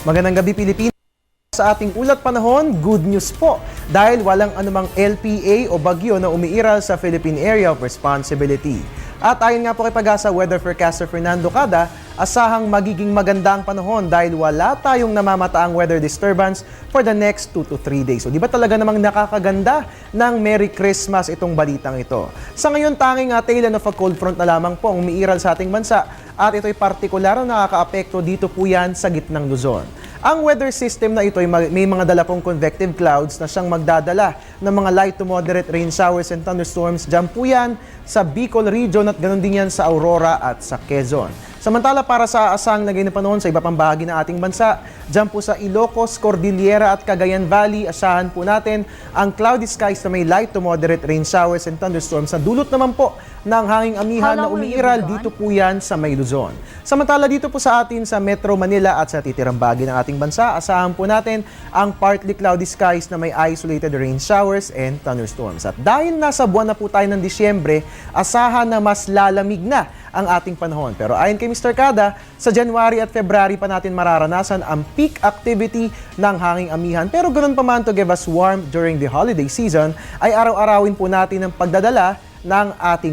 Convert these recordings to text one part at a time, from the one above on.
Magandang gabi, Pilipinas. Sa ating ulat panahon, good news po dahil walang anumang LPA o bagyo na umiiral sa Philippine Area of Responsibility. At ayon nga po kay Pag-asa Weather Forecaster Fernando Cada, asahang magiging maganda ang panahon dahil wala tayong namamataang weather disturbance for the next 2 to 3 days. So di ba talaga namang nakakaganda ng Merry Christmas itong balitang ito? Sa ngayon, tanging tail end of a cold front na lamang po ang umiiral sa ating bansa at ito'y partikular na nakakaapekto dito po yan sa gitnang Luzon. Ang weather system na ito ay may mga dala pong convective clouds na siyang magdadala ng mga light to moderate rain showers and thunderstorms. Diyan po yan sa Bicol region at ganoon din yan sa Aurora at sa Quezon. Samantala para sa asang lagay ng panahon sa iba pang bahagi ng ating bansa, diyan po sa Ilocos, Cordillera at Cagayan Valley, asahan po natin ang cloudy skies na may light to moderate rain showers and thunderstorms na dulot naman po ng hanging amihan na umiiral dito po yan sa may Luzon. Samantala dito po sa atin sa Metro Manila at sa titirang bahagi ng ating bansa, asahan po natin ang partly cloudy skies na may isolated rain showers and thunderstorms. At dahil nasa buwan na po tayo ng Disyembre, asahan na mas lalamig na ang ating panahon. Pero ayon kay Mr. Cada, sa January at February pa natin mararanasan ang peak activity ng hanging amihan. Pero ganun pa man to give us warmth during the holiday season, ay araw-arawin po natin ang pagdadala ng ating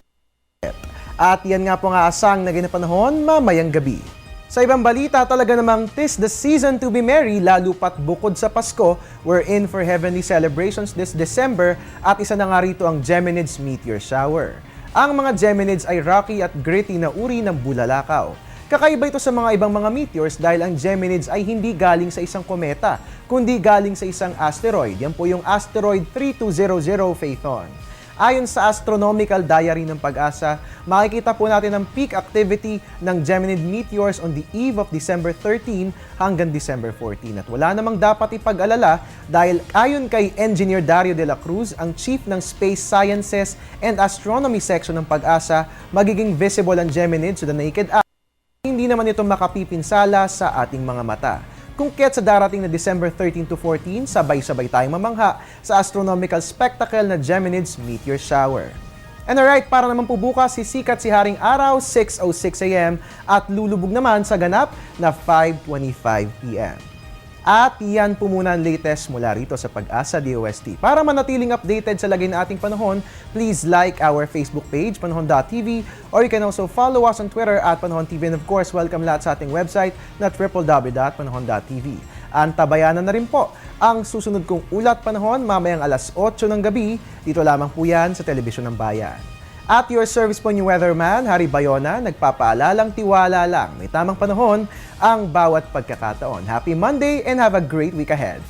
at yan nga po nga asang na ginapanahon mamayang gabi. Sa ibang balita, talaga namang 'tis the season to be merry, lalo pat bukod sa Pasko, we're in for heavenly celebrations this December at isa na nga rito ang Geminids meteor shower. Ang mga Geminids ay rocky at gritty na uri ng bulalakaw. Kakaiba ito sa mga ibang mga meteors dahil ang Geminids ay hindi galing sa isang kometa, kundi galing sa isang asteroid. Yan po yung asteroid 3200 Phaethon. Ayon sa Astronomical Diary ng Pag-asa, makikita po natin ang peak activity ng Geminid meteors on the eve of December 13 hanggang December 14. At wala namang dapat ipag-alala dahil ayon kay Engineer Dario de la Cruz, ang Chief ng Space Sciences and Astronomy Section ng Pag-asa, magiging visible ang Geminid to the naked eye. Hindi naman ito makapipinsala sa ating mga mata. Kung kaya't sa darating na December 13 to 14, sabay-sabay tayong mamangha sa astronomical spectacle na Geminids meteor shower. And alright, para naman po bukas, sisikat si Haring Araw 6:06 AM at lulubog naman sa ganap na 5:25 PM. At yan po muna ang latest mula rito sa Pag-asa DOST. Para manatiling updated sa lagay na ating panahon, please like our Facebook page, panahon.tv, or you can also follow us on Twitter at panahon.tv. And of course, welcome lahat sa ating website na www.panahon.tv. Antabayanan na rin po ang susunod kong ulat panahon mamayang alas 8 ng gabi. Dito lamang po yan sa Telebisyon ng Bayan. At your service po yung weatherman, Harry Bayona, nagpapaalalang tiwala lang. May tamang panahon ang bawat pagkakataon. Happy Monday and have a great week ahead.